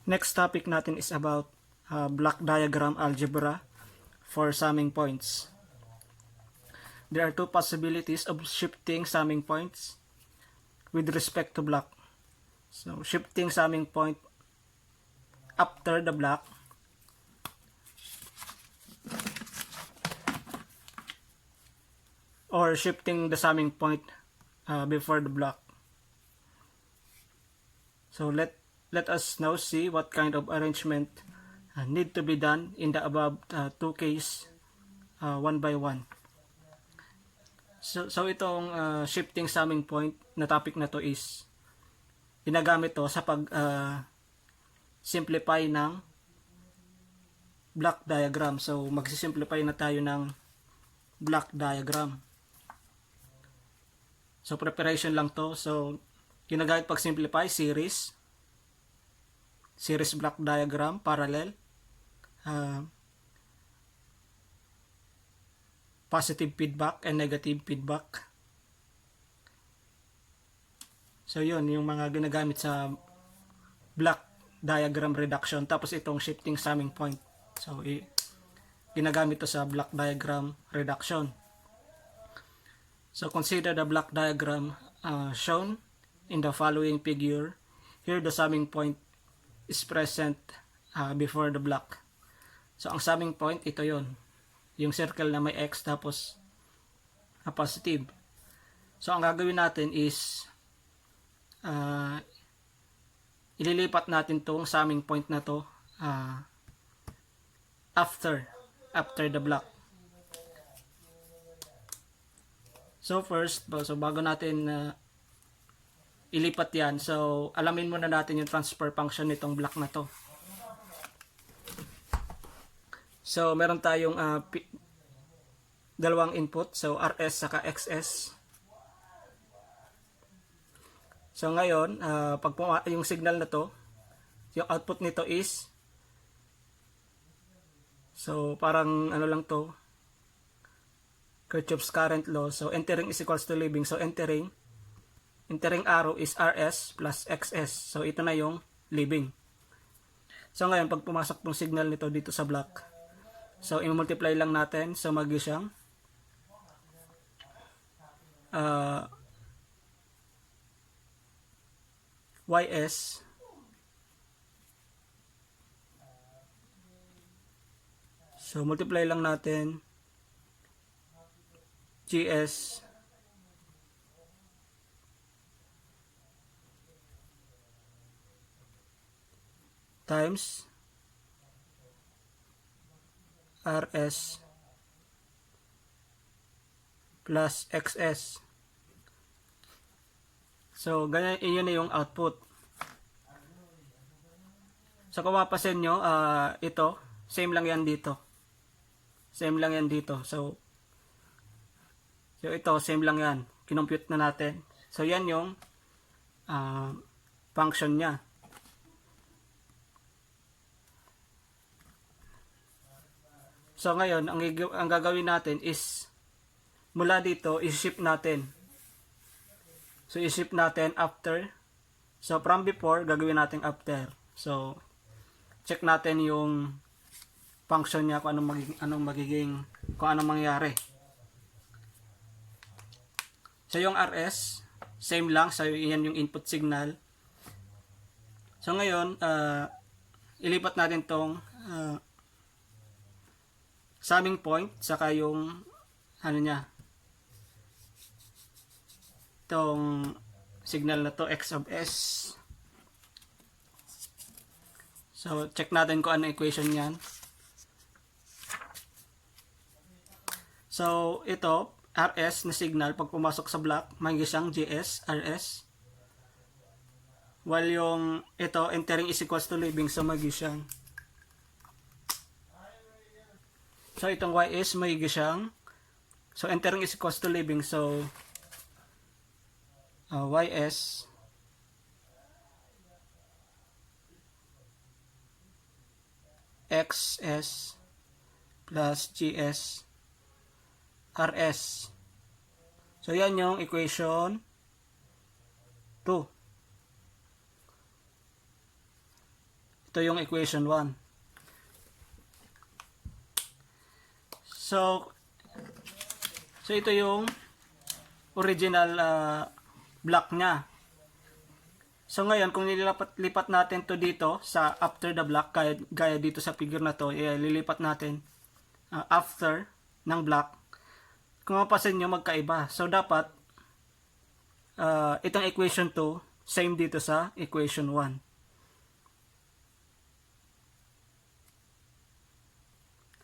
Next topic natin is about block diagram algebra for summing points. There are two possibilities of shifting summing points with respect to block. So, shifting summing point after the block or shifting the summing point before the block. So let us now see what kind of arrangement need to be done in the above two case one by one. So itong shifting summing point na topic na to is ginagamit to sa pag simplify ng block diagram. So magsisimplify na tayo ng block diagram. So preparation lang to. So ginagamit pag simplify series block diagram, parallel, positive feedback and negative feedback. So yun yung mga ginagamit sa block diagram reduction. Tapos itong shifting summing point, so ginagamit to sa block diagram reduction. So consider the block diagram shown in the following figure. Here the summing point is present before the block. So ang summing point, ito yon, yung circle na may x tapos positive. So ang gagawin natin is ililipat natin tong summing point na to after the block. So first, so bago natin ilipat yan, so alamin muna natin yung transfer function nitong block na to. So meron tayong dalawang input, so RS saka XS. So ngayon, pag yung signal na to, yung output nito is, so parang ano lang to, Kirchhoff's current law. So entering is equals to leaving. So entering arrow is RS plus XS. So ito na yung leaving. So ngayon, pag pumasok tong signal nito dito sa block, so i-multiply lang natin. So magi siyang YS so multiply lang natin GS times RS plus XS. So ganyan, yun na yung output. So kung mapasin nyo, ito same lang yan dito, so ito same lang yan, kinompute na natin. So yan yung function nya. So ngayon, ang gagawin natin is mula dito i-shift natin. So i-shift natin after. So from before, gagawin natin after. So check natin yung function niya kung anong mangyayari. So yung RS same lang, so yan yung input signal. So ngayon, ilipat natin tong summing point saka yung ano niya, itong signal na to, X of S. So check natin kung ano equation niyan. So ito RS na signal, pag pumasok sa block, magiging siyang GS, RS. While yung ito, entering is equals to leaving, so magiging siyang, so itong YS magiging siyang, so entering is equals to leaving, so YS XS plus GS RS. So yan yung equation 2. Ito yung equation 1. So ito yung original block niya. So ngayon, kung lipat natin to dito sa after the block, gaya dito sa figure na to, lilipat natin after ng block. Kung mapasin nyo, magkaiba. So dapat itong equation 2 same dito sa equation 1.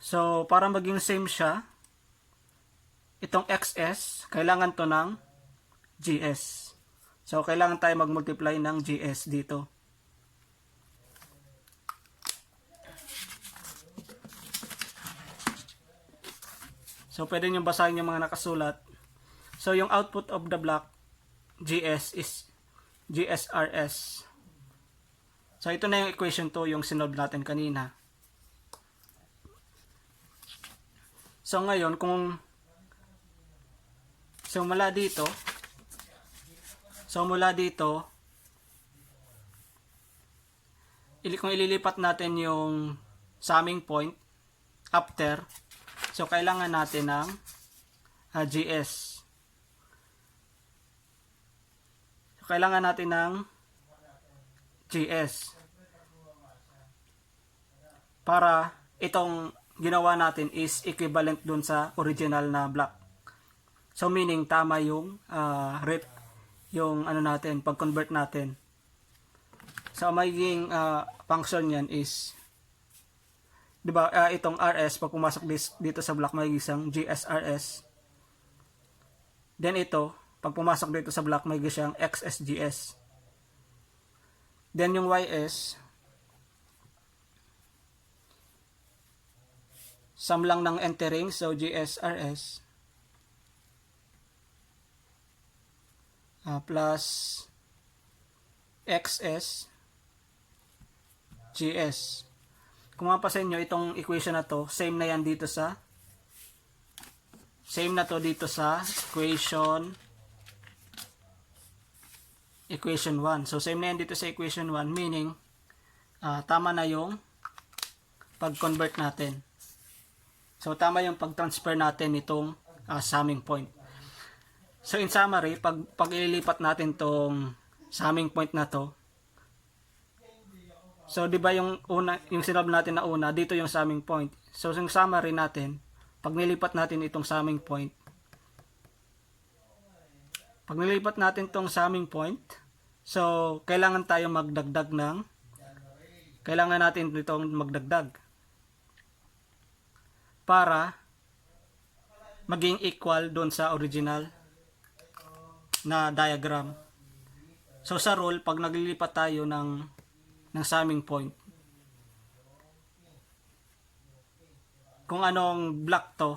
So para maging same siya, itong XS kailangan to ng GS. So kailangan tayo mag-multiply ng GS dito. So pwede nyo basahin yung mga nakasulat. So yung output of the block GS is GSRS. So ito na yung equation 2, yung sinolve natin kanina. So ngayon, kung mula dito, kung ililipat natin yung summing point after, so kailangan natin ng GS. So kailangan natin ng GS para itong ginawa natin is equivalent dun sa original na block. So meaning tama yung pag-convert natin. So magiging function niyan is, di ba, itong RS pag pumasok dito sa block magiging isang GSRS. Then ito, pag pumasok dito sa block magiging siyang XSGS. Then yung YS, sum lang ng entering, so GSRS plus XS GS. Kung mapasin nyo, itong equation na to, same na to dito sa equation 1. So same na yan dito sa equation 1, meaning tama na yung pag-convert natin. So tama yung pag-transfer natin itong summing point. So in summary, pag ililipat natin tong summing point na to, so di ba yung sinolve natin na una, dito yung summing point. So yung summary natin, pag nilipat natin itong summing point, so kailangan natin itong magdagdag para maging equal doon sa original na diagram. So sa rule, pag naglilipat tayo ng summing point, kung anong block to,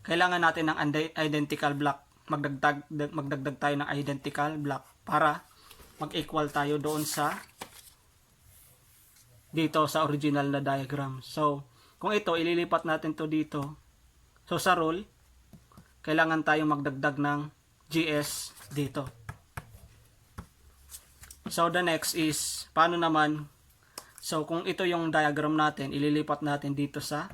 kailangan natin ng identical block. Magdagdag tayo ng identical block para mag-equal tayo doon dito sa original na diagram. So kung ito, ililipat natin to dito. So sa rule, kailangan tayong magdagdag ng GS dito. So the next is, paano naman, so kung ito yung diagram natin, ililipat natin dito sa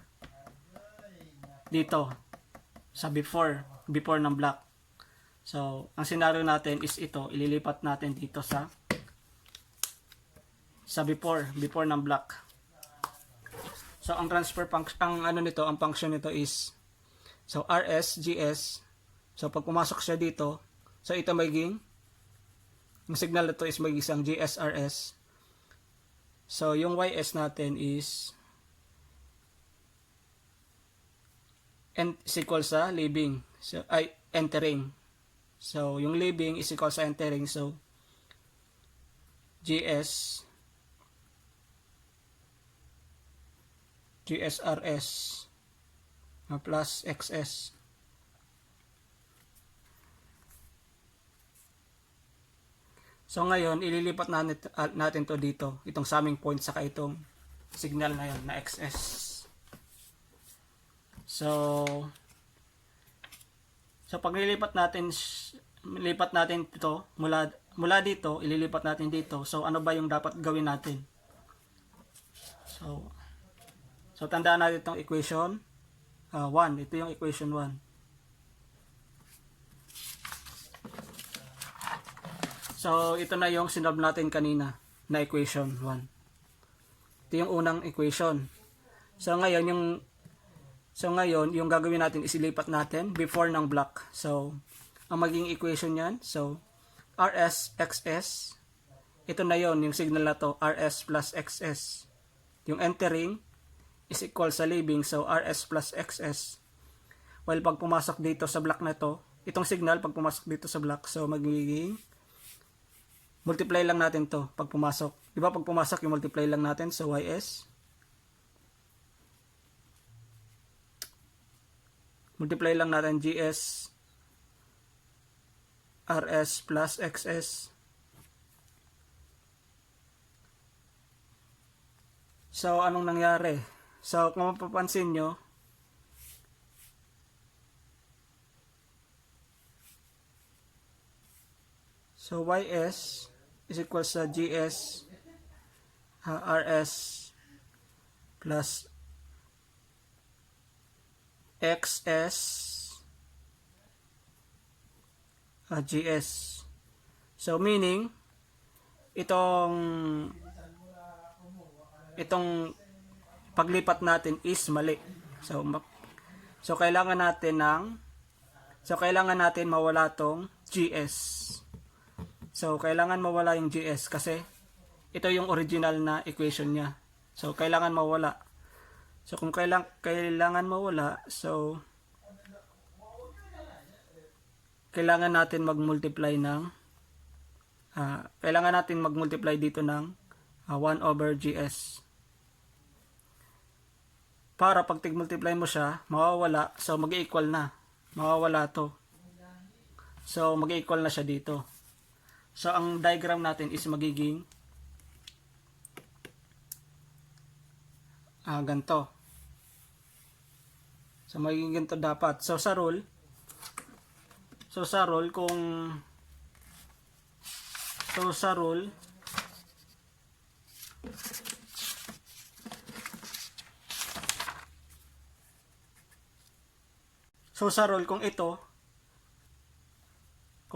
before ng block. So ang scenario natin is ito, ililipat natin dito sa before ng block. So ang transfer function, ang function nito is, so RS GS. So pag pumasok siya dito, so ito magiging, yung signal na to is magiging isang GSRS. So yung YS natin is equal sa leaving, so entering. So yung leaving is equal sa entering, so GSRS plus XS. So ngayon, ililipat natin to dito, itong summing point saka itong signal na yun na XS. So pag nilipat natin ito mula dito, ililipat natin dito. So ano ba yung dapat gawin natin? So tandaan natin itong equation 1. Ito yung equation 1. So ito na yung sinolve natin kanina na equation 1. Ito yung unang equation. So ngayon yung gagawin natin is ilipat natin before ng block. So ang magiging equation niyan, so RS XS, ito na yon yung signal na to, RS plus XS. Yung entering is equal sa leaving, so RS plus XS. While pag pumasok dito sa block na to, itong signal pag pumasok dito sa block, so magiging multiply lang natin to pag pumasok. Diba pag pumasok yung multiply lang natin, so YS. Multiply lang natin GS RS plus XS. So anong nangyari? So kung mapapansin nyo, so YS is equal sa GS RS plus XS GS. So meaning itong paglipat natin is mali. So kailangan natin mawala tong GS. So kailangan mawala yung GS kasi ito yung original na equation niya. So kailangan mawala. So kung kailangan mawala, so kailangan natin mag-multiply dito ng 1 over GS. Para pag tig-multiply mo siya, mawawala, so mag-equal na. Mawawala to. So mag-equal na siya dito. So ang diagram natin is magiging ganito. So magiging ganito dapat. So sa rule kung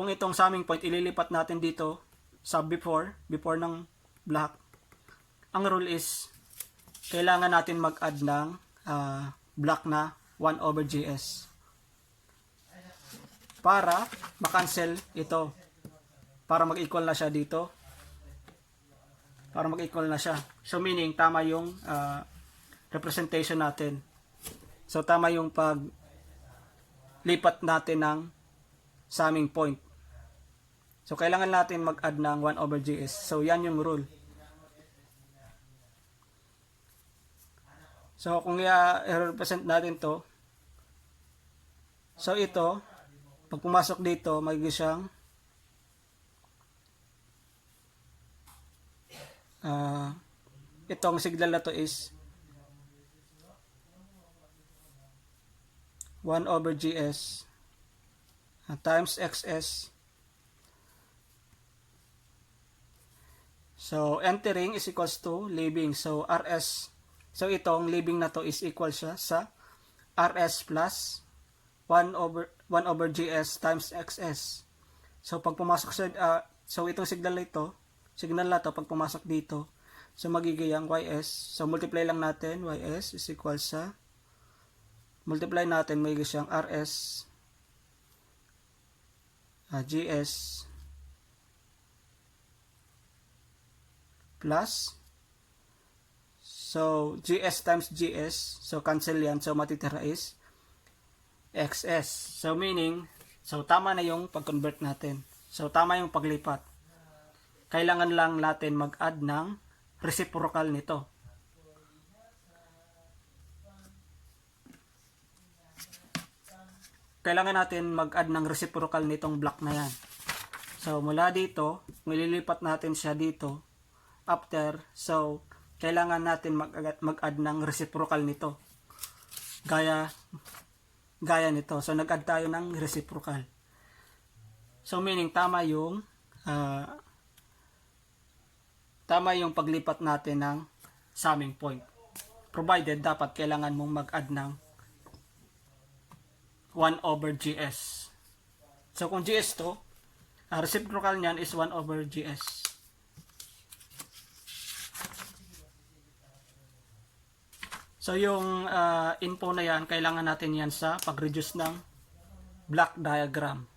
itong summing point ililipat natin dito sa before ng block, ang rule is kailangan natin mag-add ng block na 1 over GS para makancel ito, para mag-equal na siya dito, so meaning tama yung representation natin. So tama yung paglipat natin ng summing point. So kailangan natin mag-add ng 1 over GS. So yan yung rule. So kung i-represent natin to, so ito pag pumasok dito magiging siyang itong signal na to is 1 over GS times XS. So entering is equals to leaving, so RS, so itong leaving na to is equal siya sa RS plus 1 over GS times XS. So pag pumasok sa so itong signal na to pag pumasok dito, so magiging YS, so multiply lang natin, YS is equal sa multiply natin, magiging siyang RS GS plus, so GS times GS, so cancel yan, so matitira is XS. So meaning, so tama na yung pag-convert natin. So tama yung paglipat. Kailangan lang natin mag-add ng reciprocal nito. Kailangan natin mag-add ng reciprocal nitong block na yan. So mula dito, nililipat natin siya dito. After, so kailangan natin mag-add ng reciprocal nito. Gaya nito. So nag-add tayo ng reciprocal. So meaning tama yung paglipat natin ng summing point. provided dapat kailangan mong mag-add ng 1 over GS. So kung GS to, reciprocal niyan is 1 over GS. So yung info na yan, kailangan natin yan sa pag-reduce ng block diagram.